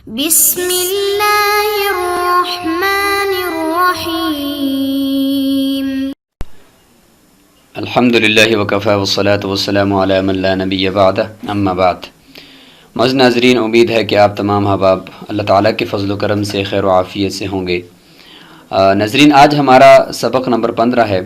بسم اللہ الرحمن الرحیم۔ الحمدللہ وکفی والصلاة والسلام علی من لا نبی بعدہ، اما بعد۔ معزز ناظرین، امید ہے کہ آپ تمام احباب اللہ تعالیٰ کے فضل و کرم سے خیر و عافیت سے ہوں گے۔ ناظرین، آج ہمارا سبق نمبر 15 ہے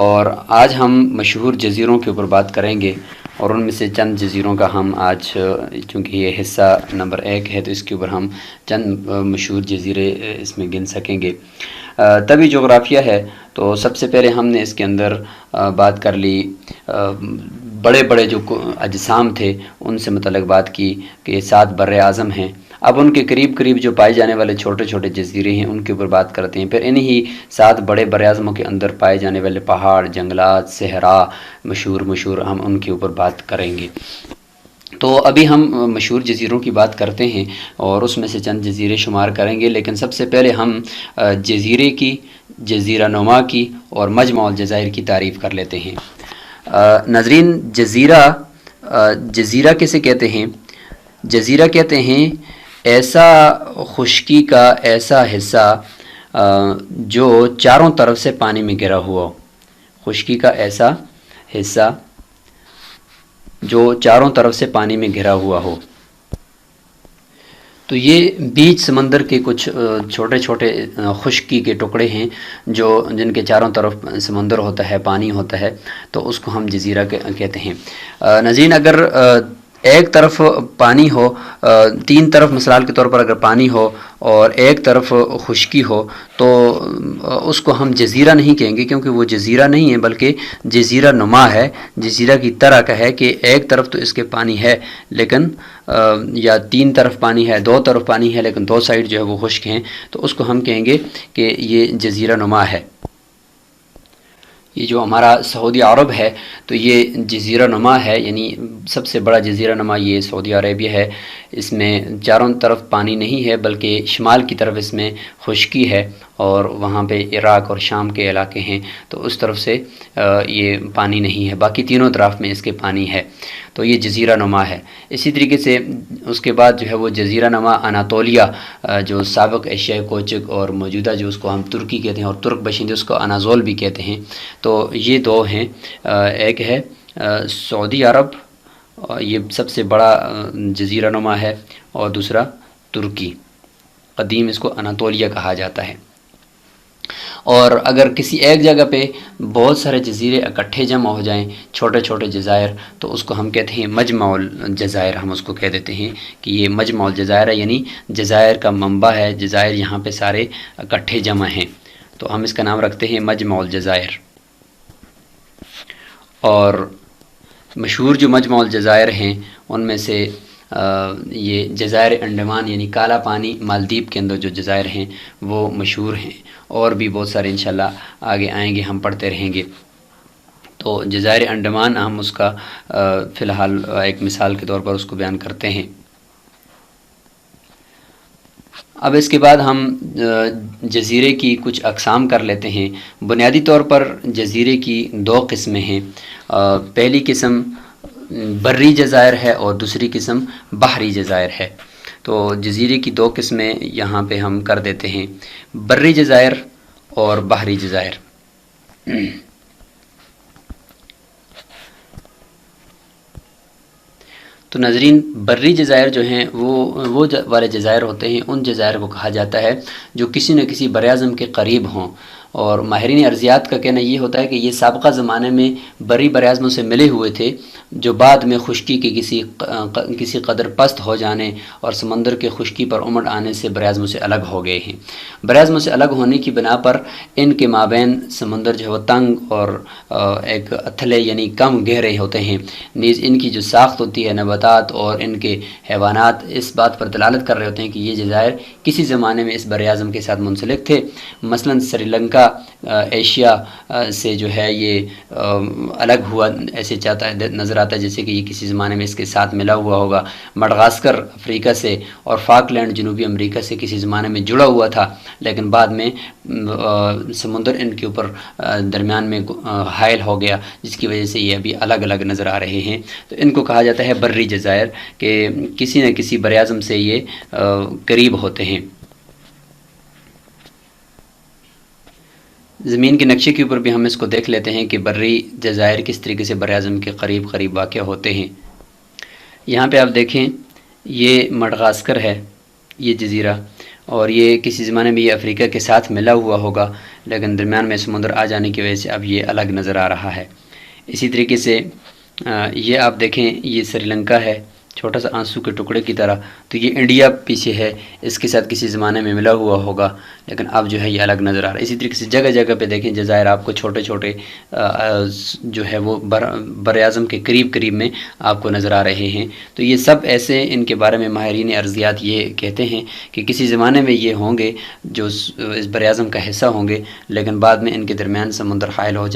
اور آج ہم مشہور جزیروں کے اوپر بات کریں گے، اور ان میں سے چند جزیروں کا ہم آج، چونکہ یہ حصہ نمبر 1 ہے تو اس کے اوپر ہم چند مشہور جزیرے اس میں گن سکیں گے۔ طبی جغرافیہ ہے تو سب سے پہلے ہم نے اس کے اندر بات کر لی، بڑے بڑے جو اجسام تھے ان سے متعلق بات کی کہ 7 بر اعظم ہیں۔ اب ان کے قریب قریب جو پائے جانے والے چھوٹے چھوٹے جزیرے ہیں ان کے اوپر بات کرتے ہیں، پھر انہی 7 بڑے بر اعظموں کے اندر پائے جانے والے پہاڑ، جنگلات، صحرا مشہور ہم ان کے اوپر بات کریں گے۔ تو ابھی ہم مشہور جزیروں کی بات کرتے ہیں اور اس میں سے چند جزیرے شمار کریں گے، لیکن سب سے پہلے ہم جزیرے کی، جزیرہ نما کی اور مجمع الجزائر کی تعریف کر لیتے ہیں۔ ناظرین، جزیرہ کسے کہتے ہیں؟ جزیرہ کہتے ہیں ایسا خشکی کا ایسا حصہ جو چاروں طرف سے پانی میں گھرا ہوا ہو۔ خشکی کا ایسا حصہ جو چاروں طرف سے پانی میں گھرا ہوا ہو۔ تو یہ بیچ سمندر کے کچھ چھوٹے چھوٹے خشکی کے ٹکڑے ہیں جن کے چاروں طرف سمندر ہوتا ہے، پانی ہوتا ہے، تو اس کو ہم جزیرہ کہتے ہیں۔ ناظرین، اگر ایک طرف پانی ہو، 3 طرف مثال کے طور پر اگر پانی ہو اور ایک طرف خشکی ہو تو اس کو ہم جزیرہ نہیں کہیں گے، کیونکہ وہ جزیرہ نہیں ہے بلکہ جزیرہ نما ہے، جزیرہ کی طرح کا ہے کہ ایک طرف تو اس کے پانی ہے لیکن یا 3 طرف پانی ہے، 2 طرف پانی ہے لیکن 2 سائڈ جو ہے وہ خشک ہیں، تو اس کو ہم کہیں گے کہ یہ جزیرہ نما ہے۔ یہ جو ہمارا سعودی عرب ہے تو یہ جزیرہ نما ہے، یعنی سب سے بڑا جزیرہ نما یہ سعودی عربیہ ہے۔ اس میں چاروں طرف پانی نہیں ہے بلکہ شمال کی طرف اس میں خشکی ہے، اور وہاں پہ عراق اور شام کے علاقے ہیں تو اس طرف سے یہ پانی نہیں ہے، باقی تینوں طرف میں اس کے پانی ہے، تو یہ جزیرہ نما ہے۔ اسی طریقے سے اس کے بعد جو ہے وہ جزیرہ نما اناطولیہ، جو سابق ایشیائی کوچک اور موجودہ جو اس کو ہم ترکی کہتے ہیں اور ترک باشندے اس کو اناضول بھی کہتے ہیں، تو یہ 2 ہیں۔ ایک ہے سعودی عرب، یہ سب سے بڑا جزیرہ نما ہے، اور دوسرا ترکی، قدیم اس کو اناطولیہ کہا جاتا ہے۔ اور اگر کسی ایک جگہ پہ بہت سارے جزیرے اکٹھے جمع ہو جائیں، چھوٹے چھوٹے جزائر، تو اس کو ہم کہتے ہیں مجمع الجزائر، ہم اس کو کہہ دیتے ہیں کہ یہ مجمع الجزائر ہے، یعنی جزائر کا منبع ہے، جزائر یہاں پہ سارے اکٹھے جمع ہیں، تو ہم اس کا نام رکھتے ہیں مجمع الجزائر۔ اور مشہور جو مجمع الجزائر ہیں ان میں سے یہ جزائر انڈمان یعنی کالا پانی مالدیپ کے اندر جو جزائر ہیں وہ مشہور ہیں، اور بھی بہت سارے انشاءاللہ آگے آئیں گے، ہم پڑھتے رہیں گے۔ تو جزائر انڈمان ہم اس کا فی الحال ایک مثال کے طور پر اس کو بیان کرتے ہیں۔ اب اس کے بعد ہم جزیرے کی کچھ اقسام کر لیتے ہیں۔ بنیادی طور پر جزیرے کی 2 قسمیں ہیں۔ پہلی قسم بری جزائر ہے اور دوسری قسم بحری جزائر ہے۔ تو جزیرے کی 2 قسمیں یہاں پہ ہم کر دیتے ہیں، بری جزائر اور بحری جزائر۔ تو ناظرین، بری جزائر جو ہیں وہ والے جزائر ہوتے ہیں، ان جزائر کو کہا جاتا ہے جو کسی نہ کسی براعظم کے قریب ہوں، اور ماہرین ارضیات کا کہنا یہ ہوتا ہے کہ یہ سابقہ زمانے میں بری براعظموں سے ملے ہوئے تھے جو بعد میں خشکی کے کسی قدر پست ہو جانے اور سمندر کے خشکی پر امڑ آنے سے براعظموں سے الگ ہو گئے ہیں۔ براعظموں سے الگ ہونے کی بنا پر ان کے مابین سمندر جو ہے وہ تنگ اور ایک اتھلے یعنی کم گہرے ہوتے ہیں، نیز ان کی جو ساخت ہوتی ہے، نباتات اور ان کے حیوانات اس بات پر دلالت کر رہے ہوتے ہیں کہ یہ جزائر کسی زمانے میں اس براعظم کے ساتھ منسلک تھے۔ مثلا سری لنکا ایشیا سے جو ہے یہ الگ ہوا ایسے چاہتا ہے نظر آتا ہے جیسے کہ یہ کسی زمانے میں اس کے ساتھ ملا ہوا ہوگا۔ مڈغاسکر افریقہ سے اور فاکلینڈ جنوبی امریکہ سے کسی زمانے میں جڑا ہوا تھا، لیکن بعد میں سمندر ان کے اوپر درمیان میں حائل ہو گیا، جس کی وجہ سے یہ ابھی الگ الگ نظر آ رہے ہیں۔ تو ان کو کہا جاتا ہے بری جزائر، کہ کسی نہ کسی بر اعظم سے یہ قریب ہوتے ہیں۔ زمین کے نقشے کے اوپر بھی ہم اس کو دیکھ لیتے ہیں کہ بری جزائر کس طریقے سے بر اعظم کے قریب قریب واقع ہوتے ہیں۔ یہاں پہ آپ دیکھیں یہ مڈغاسکر ہے، یہ جزیرہ، اور یہ کسی زمانے میں یہ افریقہ کے ساتھ ملا ہوا ہوگا، لیکن درمیان میں سمندر آ جانے کی وجہ سے اب یہ الگ نظر آ رہا ہے۔ اسی طریقے سے یہ آپ دیکھیں یہ سری لنکا ہے، چھوٹا سا آنسو کے ٹکڑے کی طرح، تو یہ انڈیا پیچھے ہے، اس کے ساتھ کسی زمانے میں ملا ہوا ہوگا، لیکن اب جو ہے یہ الگ نظر آ رہا ہے۔ اسی طریقے سے جگہ جگہ پہ دیکھیں جزائر آپ کو چھوٹے چھوٹے جو ہے وہ بر اعظم کے قریب قریب میں آپ کو نظر آ رہے ہیں۔ تو یہ سب ایسے ان کے بارے میں ماہرین ارضیات یہ کہتے ہیں کہ کسی زمانے میں یہ ہوں گے جو اس بر اعظم کا حصہ ہوں گے، لیکن بعد میں ان کے درمیان سمندر حائل ہو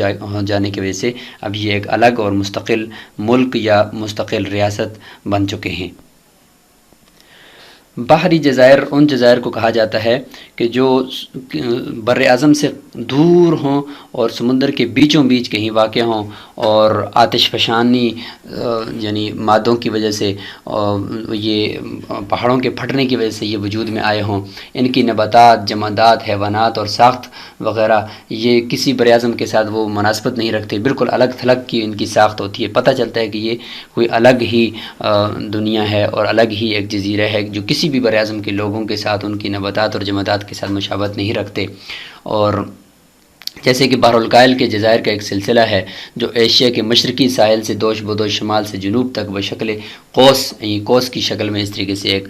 جانے کی وجہ سے اب یہ ایک الگ اور مستقل ملک یا مستقل ریاست بن چکے ہیں۔ بحری جزائر ان جزائر کو کہا جاتا ہے کہ جو بر اعظم سے دور ہوں اور سمندر کے بیچوں بیچ کہیں واقع ہوں، اور آتش فشانی یعنی مادوں کی وجہ سے یہ پہاڑوں کے پھٹنے کی وجہ سے یہ وجود میں آئے ہوں۔ ان کی نباتات، جمادات، حیوانات اور ساخت وغیرہ یہ کسی بر اعظم کے ساتھ وہ مناسبت نہیں رکھتے، بالکل الگ تھلگ کی ان کی ساخت ہوتی ہے۔ پتہ چلتا ہے کہ یہ کوئی الگ ہی دنیا ہے اور الگ ہی ایک جزیرہ ہے جو کسی بھی بر اعظم کے لوگوں کے ساتھ، ان کی نباتات اور جمادات کے ساتھ مشابہت نہیں رکھتے۔ اور جیسے کہ بحر الکاہل کے جزائر کا ایک سلسلہ ہے جو ایشیا کے مشرقی ساحل سے دوش بدوش شمال سے جنوب تک بشکل قوس کی شکل میں اس طریقے سے ایک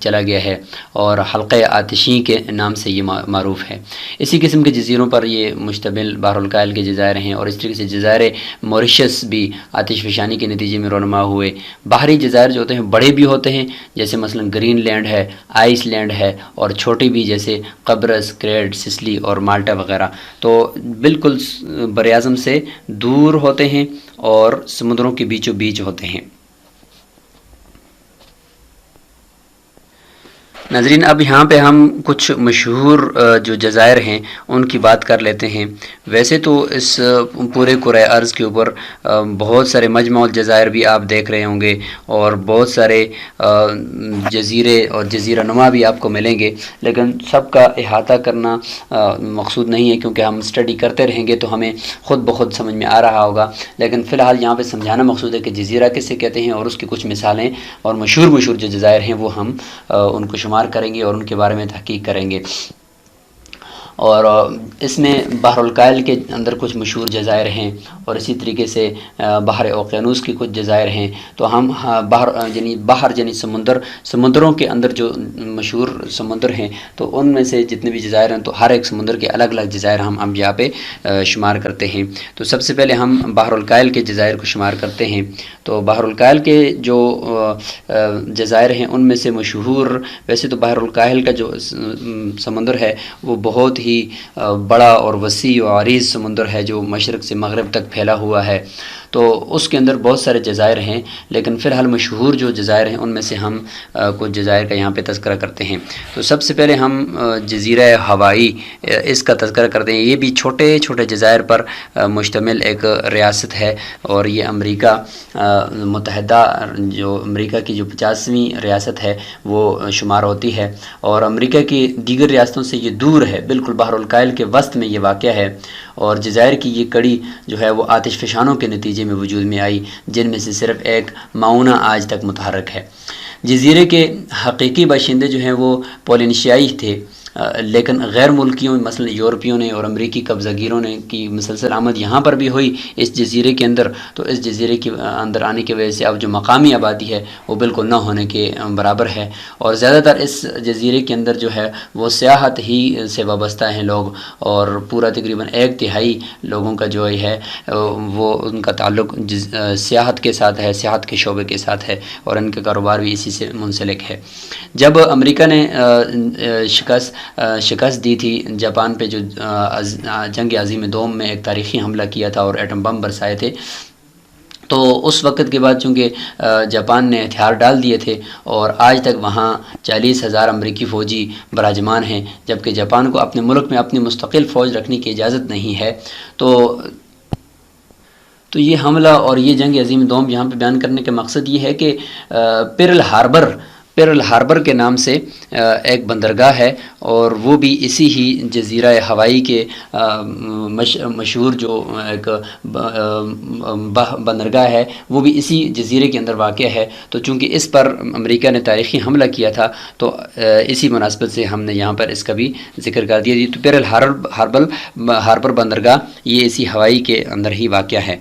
چلا گیا ہے، اور حلقہ آتشی کے نام سے یہ معروف ہے۔ اسی قسم کے جزیروں پر یہ مشتمل بحر الکاہل کے جزائر ہیں، اور اس طریقے سے جزائر موریشس بھی آتش فشانی کے نتیجے میں رونما ہوئے۔ باہری جزائر جو ہوتے ہیں بڑے بھی ہوتے ہیں، جیسے مثلا گرین لینڈ ہے، آئس لینڈ ہے، اور چھوٹے بھی جیسے قبرص، کریٹ، سسلی اور مالٹا وغیرہ، تو بالکل بر اعظم سے دور ہوتے ہیں اور سمندروں کے بیچوں بیچ ہوتے ہیں۔ ناظرین، اب یہاں پہ ہم کچھ مشہور جو جزائر ہیں ان کی بات کر لیتے ہیں۔ ویسے تو اس پورے کرۂ ارض کے اوپر بہت سارے مجمع الجزائر بھی آپ دیکھ رہے ہوں گے، اور بہت سارے جزیرے اور جزیرہ نما بھی آپ کو ملیں گے، لیکن سب کا احاطہ کرنا مقصود نہیں ہے، کیونکہ ہم اسٹڈی کرتے رہیں گے تو ہمیں خود بخود سمجھ میں آ رہا ہوگا۔ لیکن فی الحال یہاں پہ سمجھانا مقصود ہے کہ جزیرہ کسے کہتے ہیں، اور اس کی کچھ مثالیں اور مشہور جو جزائر ہیں وہ ہم ان کو شمار کریں گے اور ان کے بارے میں تحقیق کریں گے۔ اور اس میں بحر الکاہل کے اندر کچھ مشہور جزائر ہیں، اور اسی طریقے سے بحر اوقیانوس کی کچھ جزائر ہیں۔ تو ہم بحر یعنی سمندروں کے اندر جو مشہور سمندر ہیں، تو ان میں سے جتنے بھی جزائر ہیں تو ہر ایک سمندر کے الگ الگ جزائر ہم یہاں پہ شمار کرتے ہیں۔ تو سب سے پہلے ہم بحر الکاہل کے جزائر کو شمار کرتے ہیں۔ تو بحر الکاہل کے جو جزائر ہیں ان میں سے مشہور، ویسے تو بحر الکاہل کا جو سمندر ہے وہ بہت ہی بڑا اور وسیع و عریض سمندر ہے جو مشرق سے مغرب تک پھیلا ہوا ہے، تو اس کے اندر بہت سارے جزائر ہیں، لیکن فی الحال مشہور جو جزائر ہیں ان میں سے ہم کچھ جزائر کا یہاں پہ تذکرہ کرتے ہیں۔ تو سب سے پہلے ہم جزیرہ ہوائی اس کا تذکرہ کرتے ہیں۔ یہ بھی چھوٹے چھوٹے جزائر پر مشتمل ایک ریاست ہے، اور یہ امریکہ متحدہ جو امریکہ کی جو 50ویں ریاست ہے وہ شمار ہوتی ہے، اور امریکہ کی دیگر ریاستوں سے یہ دور ہے، بالکل بحر الکاہل کے وسط میں یہ واقع ہے، اور جزائر کی یہ کڑی جو ہے وہ آتش فشانوں کے نتیجے میں وجود میں آئی، جن میں سے صرف ایک معاونہ آج تک متحرک ہے۔ جزیرے کے حقیقی باشندے جو ہیں وہ پولینیشیائی تھے، لیکن غیر ملکیوں مثلا یورپیوں نے اور امریکی قبضہ گیروں نے کی مسلسل آمد یہاں پر بھی ہوئی اس جزیرے کے اندر، تو اس جزیرے کے اندر آنے کی وجہ سے اب جو مقامی آبادی ہے وہ بالکل نہ ہونے کے برابر ہے، اور زیادہ تر اس جزیرے کے اندر جو ہے وہ سیاحت ہی سے وابستہ ہیں لوگ، اور پورا تقریباً 1/3 لوگوں کا جو ہے وہ ان کا تعلق سیاحت کے ساتھ ہے، سیاحت کے شعبے کے ساتھ ہے، اور ان کا کاروبار بھی اسی سے منسلک ہے۔ جب امریکہ نے شکست دی تھی جاپان پہ، جو جنگ عظیم دوم میں ایک تاریخی حملہ کیا تھا اور ایٹم بم برسائے تھے، تو اس وقت کے بعد چونکہ جاپان نے ہتھیار ڈال دیے تھے اور آج تک وہاں 40,000 امریکی فوجی براجمان ہیں، جبکہ جاپان کو اپنے ملک میں اپنی مستقل فوج رکھنے کی اجازت نہیں ہے۔ تو یہ حملہ اور یہ جنگ عظیم دوم یہاں پہ بیان کرنے کا مقصد یہ ہے کہ پرل ہاربر کے نام سے ایک بندرگاہ ہے، اور وہ بھی اسی ہی جزیرہ ہوائی کے مشہور جو ایک بندرگاہ ہے وہ بھی اسی جزیرے کے اندر واقع ہے۔ تو چونکہ اس پر امریکہ نے تاریخی حملہ کیا تھا تو اسی مناسبت سے ہم نے یہاں پر اس کا بھی ذکر کر دیا۔ تو پرل ہاربر بندرگاہ یہ اسی ہوائی کے اندر ہی واقع ہے۔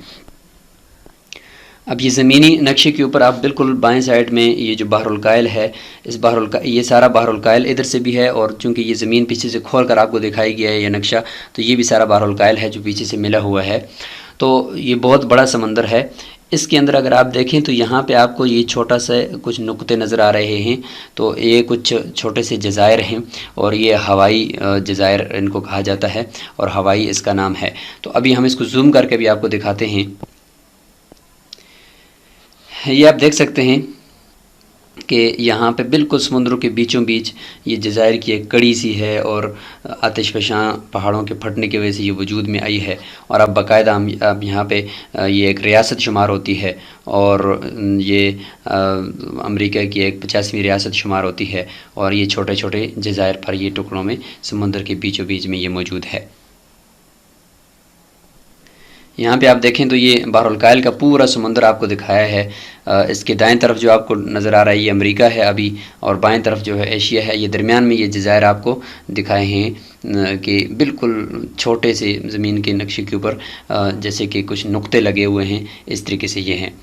اب یہ زمینی نقشے کے اوپر آپ بالکل بائیں سائڈ میں یہ جو بحر الکاہل ہے، اس یہ سارا بحر الکاہل ادھر سے بھی ہے، اور چونکہ یہ زمین پیچھے سے کھول کر آپ کو دکھائی گیا ہے یہ نقشہ، تو یہ بھی سارا بحر الکاہل ہے جو پیچھے سے ملا ہوا ہے۔ تو یہ بہت بڑا سمندر ہے۔ اس کے اندر اگر آپ دیکھیں تو یہاں پہ آپ کو یہ چھوٹا سا کچھ نقطے نظر آ رہے ہیں، تو یہ کچھ چھوٹے سے جزائر ہیں، اور یہ ہوائی جزائر ان کو کہا جاتا ہے، اور ہوائی اس کا نام ہے۔ تو ابھی ہم اس کو زوم کر کے بھی آپ کو دکھاتے ہیں۔ یہ آپ دیکھ سکتے ہیں کہ یہاں پہ بالکل سمندروں کے بیچوں بیچ یہ جزائر کی ایک کڑی سی ہے، اور آتش فشاں پہاڑوں کے پھٹنے کی وجہ سے یہ وجود میں آئی ہے، اور اب باقاعدہ اب یہاں پہ یہ ایک ریاست شمار ہوتی ہے، اور یہ امریکہ کی ایک 50ویں ریاست شمار ہوتی ہے، اور یہ چھوٹے چھوٹے جزائر پر یہ ٹکڑوں میں سمندر کے بیچوں بیچ میں یہ موجود ہے۔ یہاں پہ آپ دیکھیں تو یہ بحر الکاہل کا پورا سمندر آپ کو دکھایا ہے۔ اس کے دائیں طرف جو آپ کو نظر آ رہا ہے یہ امریکہ ہے ابھی، اور بائیں طرف جو ہے ایشیا ہے۔ یہ درمیان میں یہ جزائر آپ کو دکھائے ہیں کہ بالکل چھوٹے سے زمین کے نقشے کے اوپر جیسے کہ کچھ نقطے لگے ہوئے ہیں، اس طریقے سے یہ ہیں۔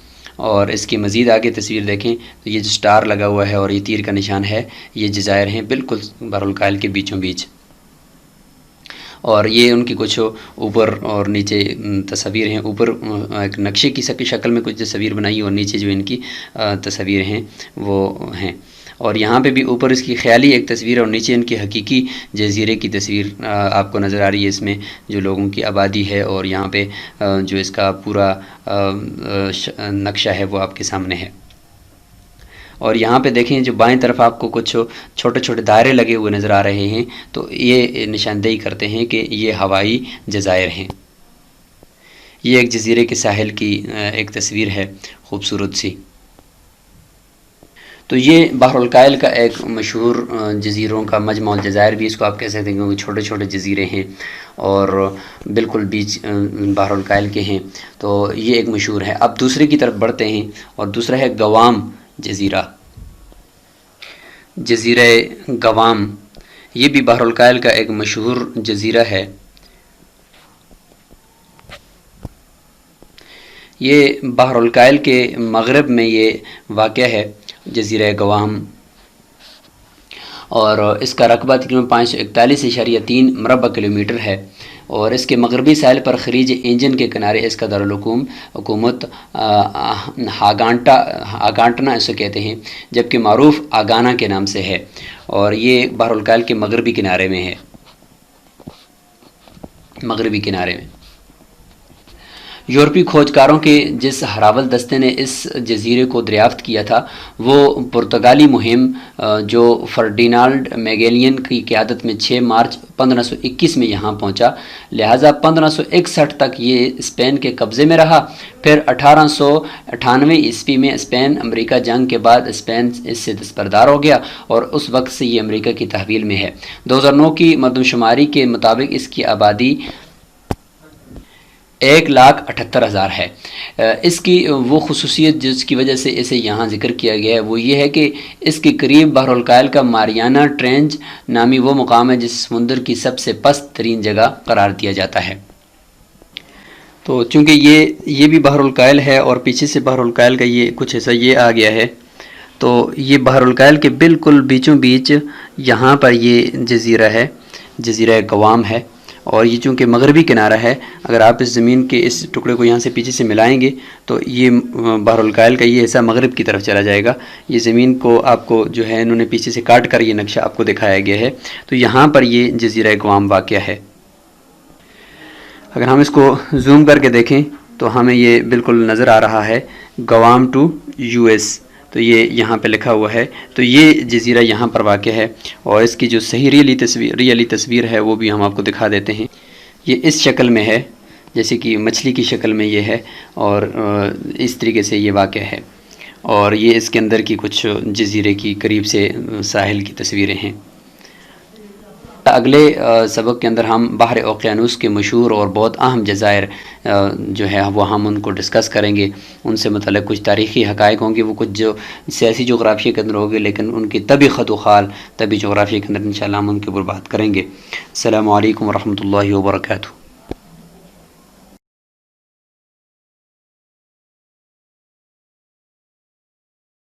اور اس کی مزید آگے تصویر دیکھیں تو یہ جو سٹار لگا ہوا ہے اور یہ تیر کا نشان ہے، یہ جزائر ہیں بالکل بحر الکاہل کے بیچوں بیچ۔ اور یہ ان کی کچھ اوپر اور نیچے تصاویر ہیں، اوپر ایک نقشے کی شکل میں کچھ تصاویر بنائی، اور نیچے جو ان کی تصاویر ہیں وہ ہیں۔ اور یہاں پہ بھی اوپر اس کی خیالی ایک تصویر، اور نیچے ان کی حقیقی جزیرے کی تصویر آپ کو نظر آ رہی ہے، اس میں جو لوگوں کی آبادی ہے، اور یہاں پہ جو اس کا پورا نقشہ ہے وہ آپ کے سامنے ہے۔ اور یہاں پہ دیکھیں جو بائیں طرف آپ کو کچھ چھوٹے چھوٹے دائرے لگے ہوئے نظر آ رہے ہیں، تو یہ نشاندہی کرتے ہیں کہ یہ ہوائی جزائر ہیں۔ یہ ایک جزیرے کے ساحل کی ایک تصویر ہے خوبصورت سی۔ تو یہ بحر الکاہل کا ایک مشہور جزیروں کا مجمع الجزائر بھی اس کو آپ کہہ سکتے ہیں، کیونکہ چھوٹے چھوٹے جزیرے ہیں اور بالکل بیچ بحر الکاہل کے ہیں، تو یہ ایک مشہور ہے۔ اب دوسرے کی طرف بڑھتے ہیں، اور دوسرا ہے گوام جزیرہ گوام۔ یہ بھی بحر الکاہل کا ایک مشہور جزیرہ ہے۔ یہ بحر الکاہل کے مغرب میں یہ واقع ہے جزیرہ گوام، اور اس کا رقبہ تقریباً 541.3 مربع کلومیٹر ہے، اور اس کے مغربی ساحل پر خلیج انجن کے کنارے اس کا دارالحکومت آگانٹنا اسے کہتے ہیں، جبکہ معروف آگانا کے نام سے ہے، اور یہ بحر الکاہل کے مغربی کنارے میں ہے۔ یورپی کھوجکاروں کے جس ہراول دستے نے اس جزیرے کو دریافت کیا تھا، وہ پرتگالی مہم جو فرڈینالڈ میگیلین کی قیادت میں 6 مارچ 1521 میں یہاں پہنچا، لہٰذا 1561 تک یہ اسپین کے قبضے میں رہا۔ پھر 1898 عیسوی میں اسپین امریکہ جنگ کے بعد اسپین اس سے دستبردار ہو گیا، اور اس وقت سے یہ امریکہ کی تحویل میں ہے۔ 2009 کی مردم شماری کے مطابق اس کی آبادی 1,78,000 ہے۔ اس کی وہ خصوصیت جس کی وجہ سے اسے یہاں ذکر کیا گیا ہے وہ یہ ہے کہ اس کے قریب بحر الکاہل کا ماریانا ٹرینچ نامی وہ مقام ہے جس سمندر کی سب سے پست ترین جگہ قرار دیا جاتا ہے۔ تو چونکہ یہ بھی بحر الکاہل ہے، اور پیچھے سے بحر الکاہل کا یہ کچھ حصہ یہ آ گیا ہے، تو یہ بحر الکاہل کے بالکل بیچوں بیچ یہاں پر یہ جزیرہ ہے، جزیرہ گوام ہے، اور یہ چونکہ مغربی کنارہ ہے، اگر آپ اس زمین کے اس ٹکڑے کو یہاں سے پیچھے سے ملائیں گے تو یہ بحر الکاہل کا یہ حصہ مغرب کی طرف چلا جائے گا۔ یہ زمین کو آپ کو جو ہے انہوں نے پیچھے سے کاٹ کر یہ نقشہ آپ کو دکھایا گیا ہے، تو یہاں پر یہ جزیرہ گوام واقع ہے۔ اگر ہم اس کو زوم کر کے دیکھیں تو ہمیں یہ بالکل نظر آ رہا ہے گوام ٹو US، تو یہ یہاں پہ لکھا ہوا ہے. تو یہ جزیرہ یہاں پر واقع ہے، اور اس کی جو صحیح ریئلی تصویر ہے وہ بھی ہم آپ کو دکھا دیتے ہیں. یہ اس شکل میں ہے، جیسے کہ مچھلی کی شکل میں یہ ہے، اور اس طریقے سے یہ واقع ہے. اور یہ اس کے اندر کی کچھ جزیرے کی قریب سے ساحل کی تصویریں ہیں. اگلے سبق کے اندر ہم بحر اوقیانوس کے مشہور اور بہت اہم جزائر جو ہے وہ ہم ان کو ڈسکس کریں گے. ان سے متعلق کچھ تاریخی حقائق ہوں گے، وہ کچھ جو سیاسی جغرافیہ کے اندر ہوگے، لیکن ان کی طبی خط و خال طبی جغرافیہ کے اندر انشاءاللہ ہم ان کے اوپر بات کریں گے. السلام علیکم ورحمۃ اللہ وبرکاتہ.